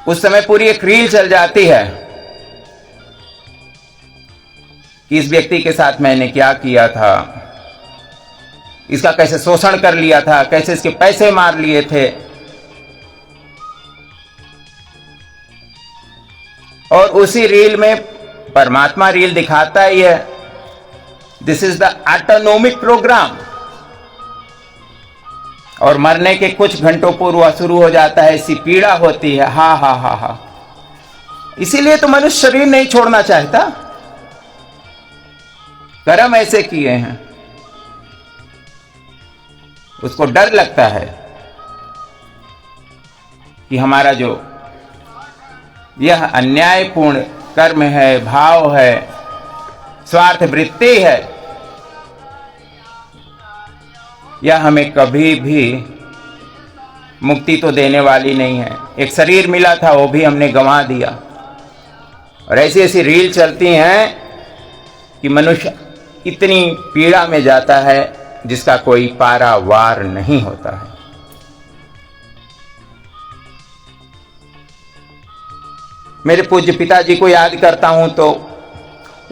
उस समय पूरी एक रील चल जाती है कि इस व्यक्ति के साथ मैंने क्या किया था, इसका कैसे शोषण कर लिया था, कैसे इसके पैसे मार लिए थे। और उसी रील में परमात्मा रील दिखाता ही है, this is the autonomic program. और मरने के कुछ घंटों पूर्व शुरू हो जाता है, ऐसी पीड़ा होती है, हा हा हा हा। इसीलिए तो मनुष्य शरीर नहीं छोड़ना चाहता, कर्म ऐसे किए हैं। उसको डर लगता है कि हमारा जो यह अन्यायपूर्ण कर्म है, भाव है, स्वार्थ वृत्ति है, यह हमें कभी भी मुक्ति तो देने वाली नहीं है। एक शरीर मिला था, वो भी हमने गंवा दिया। और ऐसी ऐसी रील चलती हैं कि मनुष्य इतनी पीड़ा में जाता है जिसका कोई पारावार नहीं होता है। मेरे पूज्य पिताजी को याद करता हूं तो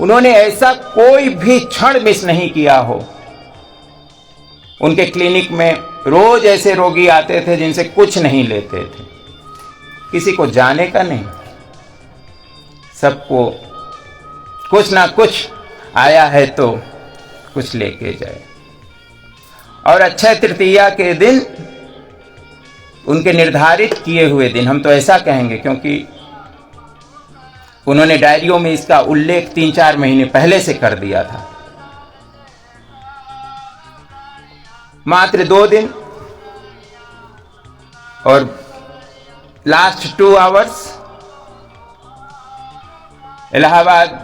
उन्होंने ऐसा कोई भी क्षण मिस नहीं किया हो। उनके क्लिनिक में रोज ऐसे रोगी आते थे जिनसे कुछ नहीं लेते थे, किसी को जाने का नहीं, सबको कुछ ना कुछ आया है तो कुछ लेके जाए। और अक्षय तृतीया के दिन, उनके निर्धारित किए हुए दिन, हम तो ऐसा कहेंगे क्योंकि उन्होंने डायरियों में इसका उल्लेख 3-4 महीने पहले से कर दिया था, मात्र 2 दिन और लास्ट 2 आवर्स इलाहाबाद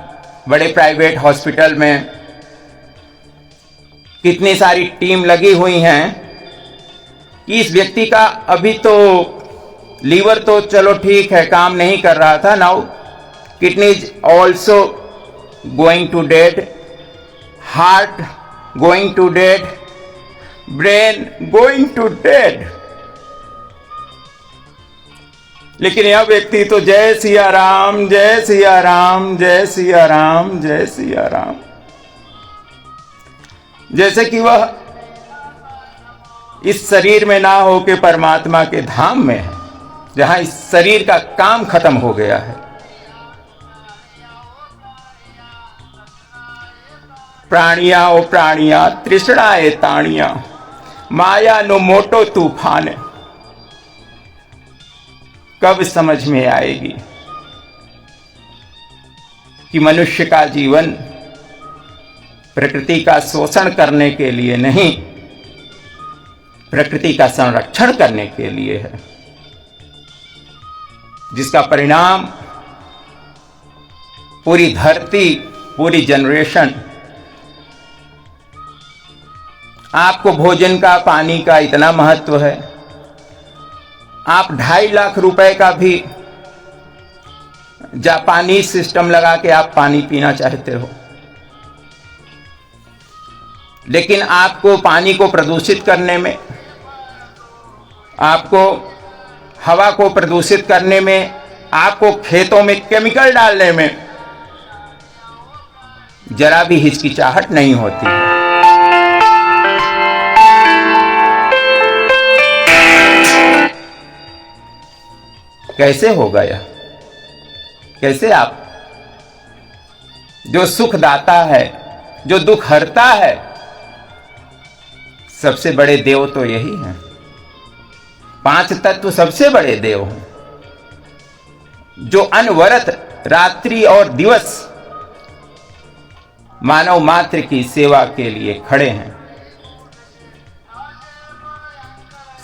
बड़े प्राइवेट हॉस्पिटल में कितनी सारी टीम लगी हुई हैं कि इस व्यक्ति का अभी तो लीवर तो चलो ठीक है, काम नहीं कर रहा था, now kidneys also going to dead, heart going to dead, brain going to dead. लेकिन यह व्यक्ति तो जय सिया राम, जय सिया राम, जय सिया राम, जय सिया राम, जैसे कि वह इस शरीर में ना हो के परमात्मा के धाम में है, जहां इस शरीर का काम खत्म हो गया है। प्राणिया ओ प्राणिया तृष्णाए ताणिया, माया नो मोटो तूफान। कब समझ में आएगी कि मनुष्य का जीवन प्रकृति का शोषण करने के लिए नहीं, प्रकृति का संरक्षण करने के लिए है, जिसका परिणाम पूरी धरती, पूरी जनरेशन, आपको भोजन का, पानी का इतना महत्व है, आप 2.5 लाख रुपए का भी जापानी सिस्टम लगा के आप पानी पीना चाहते हो, लेकिन आपको पानी को प्रदूषित करने में, आपको हवा को प्रदूषित करने में, आपको खेतों में केमिकल डालने में जरा भी हिचकिचाहट नहीं होती। कैसे होगा यह? कैसे आप, जो सुखदाता है, जो दुख हरता है, सबसे बड़े देव तो यही हैं। 5 तत्व सबसे बड़े देव हैं, जो अनवरत रात्रि और दिवस मानव मात्र की सेवा के लिए खड़े हैं।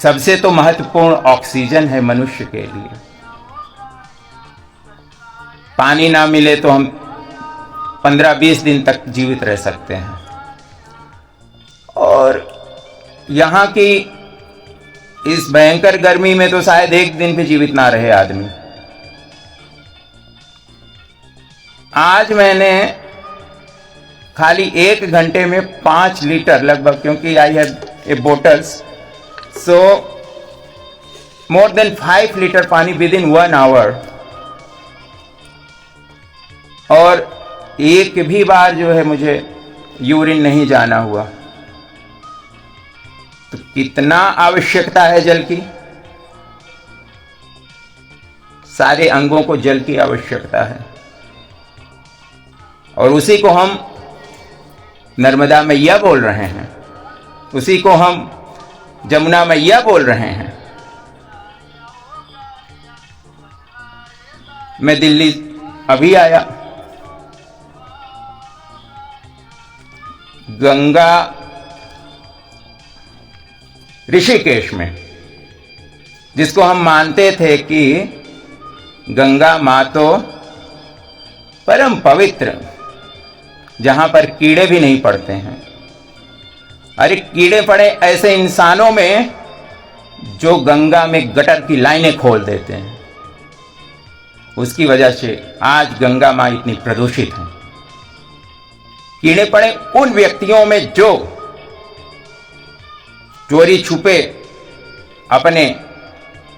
सबसे तो महत्वपूर्ण ऑक्सीजन है मनुष्य के लिए। पानी ना मिले तो हम 15-20 दिन तक जीवित रह सकते हैं, और यहाँ की इस भयंकर गर्मी में तो शायद 1 दिन भी जीवित ना रहे आदमी। आज मैंने खाली 1 घंटे में 5 लीटर लगभग, क्योंकि I have a bottles, so more than 5 litre पानी within 1 hour, और एक भी बार जो है मुझे यूरिन नहीं जाना हुआ। तो कितना आवश्यकता है जल की, सारे अंगों को जल की आवश्यकता है। और उसी को हम नर्मदा मैया बोल रहे हैं, उसी को हम जमुना मैया बोल रहे हैं। मैं दिल्ली अभी आया, गंगा ऋषिकेश में, जिसको हम मानते थे कि गंगा माँ तो परम पवित्र, जहां पर कीड़े भी नहीं पड़ते हैं। अरे कीड़े पड़े ऐसे इंसानों में जो गंगा में गटर की लाइनें खोल देते हैं, उसकी वजह से आज गंगा माँ इतनी प्रदूषित है। कीड़े पड़े उन व्यक्तियों में जो चोरी छुपे अपने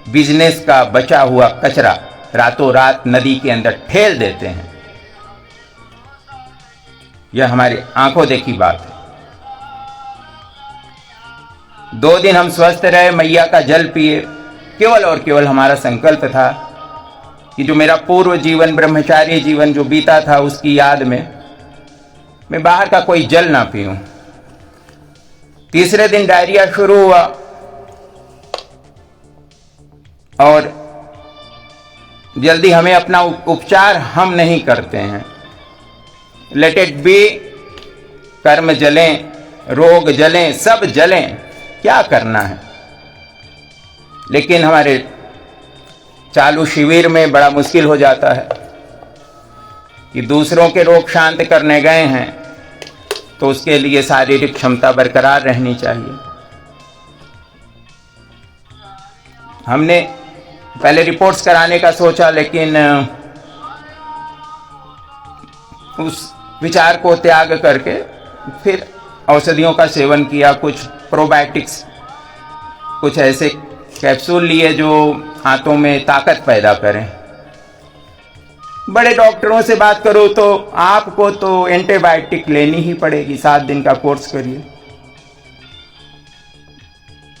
बिजनेस का बचा हुआ कचरा रातों रात नदी के अंदर ठेल देते हैं। यह हमारी आंखों देखी बात है। 2 दिन हम स्वस्थ रहे, मैया का जल पिए। केवल और केवल हमारा संकल्प था कि जो मेरा पूर्व जीवन, ब्रह्मचारी जीवन जो बीता था, उसकी याद में मैं बाहर का कोई जल ना पीऊं। तीसरे दिन डायरिया शुरू हुआ और जल्दी हमें अपना उपचार हम नहीं करते हैं। लेट इट बी, कर्म जलें, रोग जलें, सब जलें, क्या करना है। लेकिन हमारे चालू शिविर में बड़ा मुश्किल हो जाता है कि दूसरों के रोग शांत करने गए हैं तो उसके लिए शारीरिक क्षमता बरकरार रहनी चाहिए। हमने पहले रिपोर्ट्स कराने का सोचा, लेकिन उस विचार को त्याग करके फिर औषधियों का सेवन किया। कुछ प्रोबायोटिक्स, कुछ ऐसे कैप्सूल लिए जो हाथों में ताकत पैदा करें। बड़े डॉक्टरों से बात करो तो आपको तो एंटीबायोटिक लेनी ही पड़ेगी, 7 दिन का कोर्स करिए।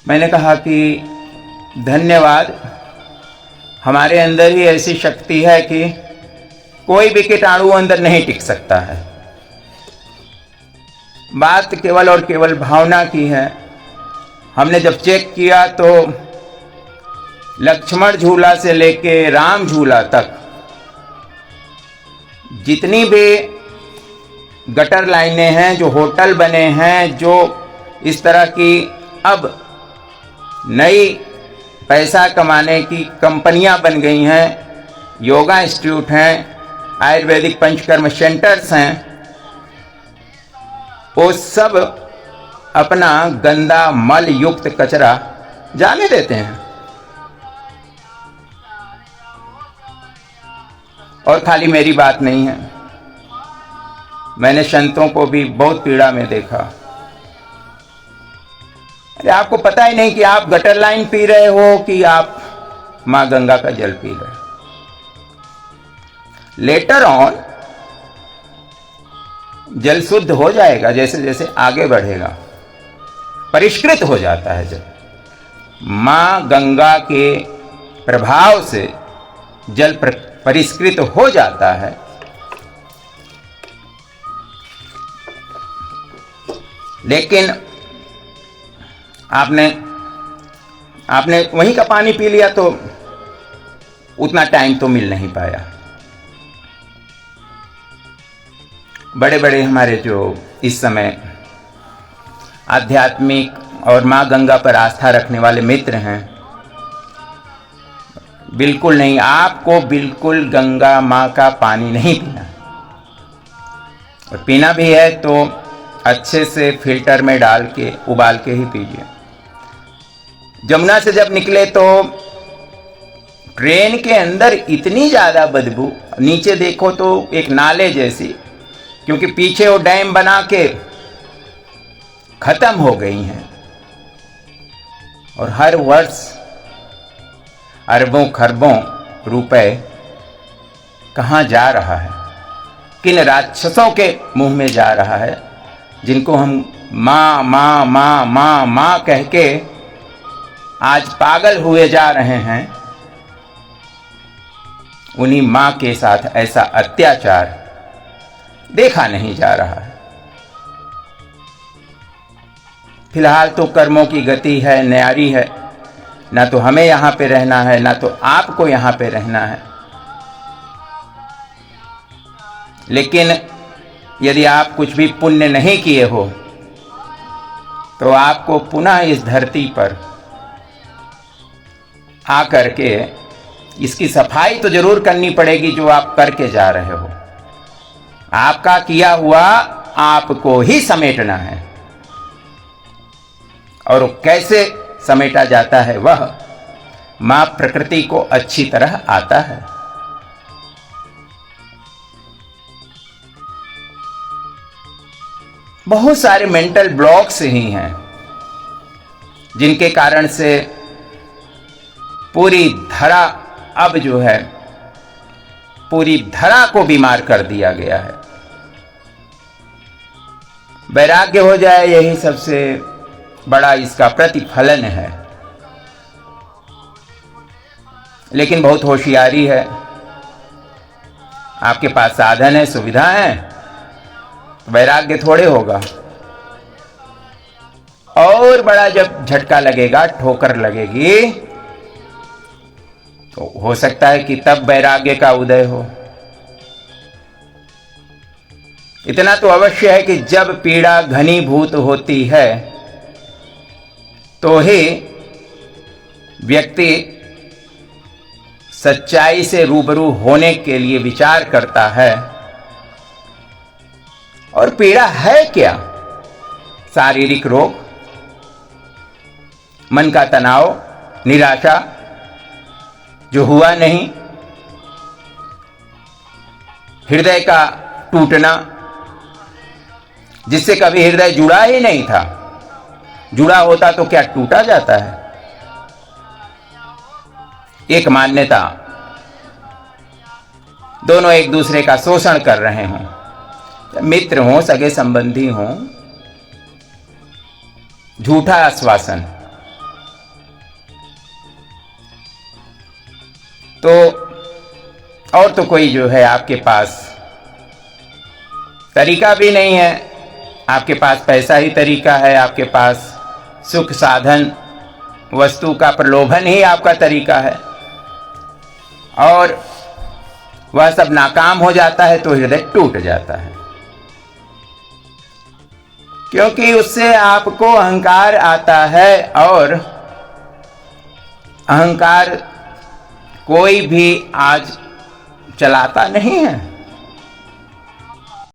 मैंने कहा कि धन्यवाद, हमारे अंदर ही ऐसी शक्ति है कि कोई भी कीटाणु अंदर नहीं टिक सकता है। बात केवल और केवल भावना की है। हमने जब चेक किया तो लक्ष्मण झूला से लेके राम झूला तक जितनी भी गटर लाइनें हैं, जो होटल बने हैं, जो इस तरह की अब नई पैसा कमाने की कंपनियां बन गई हैं, योगा इंस्टीट्यूट हैं, आयुर्वेदिक पंचकर्म सेंटर्स हैं, वो सब अपना गंदा मल युक्त कचरा जाने देते हैं। और खाली मेरी बात नहीं है, मैंने संतों को भी बहुत पीड़ा में देखा। अरे आपको पता ही नहीं कि आप गटर लाइन पी रहे हो कि आप मां गंगा का जल पी रहे हो। लेटर ऑन जल शुद्ध हो जाएगा, जैसे जैसे आगे बढ़ेगा परिष्कृत हो जाता है जल। मां गंगा के प्रभाव से जल परिष्कृत हो जाता है। लेकिन आपने वहीं का पानी पी लिया तो उतना टाइम तो मिल नहीं पाया। बड़े बड़े हमारे जो इस समय आध्यात्मिक और माँ गंगा पर आस्था रखने वाले मित्र हैं, बिल्कुल नहीं, आपको बिल्कुल गंगा माँ का पानी नहीं पीना, और पीना भी है तो अच्छे से फिल्टर में डाल के उबाल के ही पीजिए। जमुना से जब निकले तो ट्रेन के अंदर इतनी ज़्यादा बदबू, नीचे देखो तो एक नाले जैसी, क्योंकि पीछे वो डैम बना के ख़त्म हो गई हैं। और हर वर्ष अरबों खरबों रुपए कहाँ जा रहा है, किन राक्षसों के मुंह में जा रहा है, जिनको हम माँ माँ माँ माँ माँ कह के आज पागल हुए जा रहे हैं। उन्हीं माँ के साथ ऐसा अत्याचार देखा नहीं जा रहा है। फिलहाल तो कर्मों की गति है, न्यारी है, ना तो हमें यहाँ पे रहना है, ना तो आपको यहाँ पे रहना है। लेकिन यदि आप कुछ भी पुण्य नहीं किए हो तो आपको पुनः इस धरती पर आकर के इसकी सफाई तो जरूर करनी पड़ेगी जो आप करके जा रहे हो। आपका किया हुआ आपको ही समेटना है, और कैसे समेटा जाता है वह मां प्रकृति को अच्छी तरह आता है। बहुत सारे मेंटल ब्लॉक्स ही हैं जिनके कारण से पूरी धरा अब जो है पूरी धरा को बीमार कर दिया गया है। वैराग्य हो जाए यही सबसे बड़ा इसका प्रतिफलन है। लेकिन बहुत होशियारी है, आपके पास साधन है, सुविधा है, वैराग्य थोड़े होगा। और बड़ा जब झटका लगेगा, ठोकर लगेगी, तो हो सकता है कि तब वैराग्य का उदय हो। इतना तो अवश्य है कि जब पीड़ा घनीभूत होती है तो ही व्यक्ति सच्चाई से रूबरू होने के लिए विचार करता है। और पीड़ा है क्या? शारीरिक रोग, मन का तनाव, निराशा जो हुआ नहीं, हृदय का टूटना जिससे कभी हृदय जुड़ा ही नहीं था, जुड़ा होता तो क्या टूटा जाता है। एक मान्यता, दोनों एक दूसरे का शोषण कर रहे हों, मित्र हों, सगे संबंधी हों, झूठा आश्वासन, तो और तो कोई जो है आपके पास तरीका भी नहीं है। आपके पास पैसा ही तरीका है, आपके पास सुख साधन वस्तु का प्रलोभन ही आपका तरीका है, और वह सब नाकाम हो जाता है तो हृदय टूट जाता है। क्योंकि उससे आपको अहंकार आता है, और अहंकार कोई भी आज चलाता नहीं है।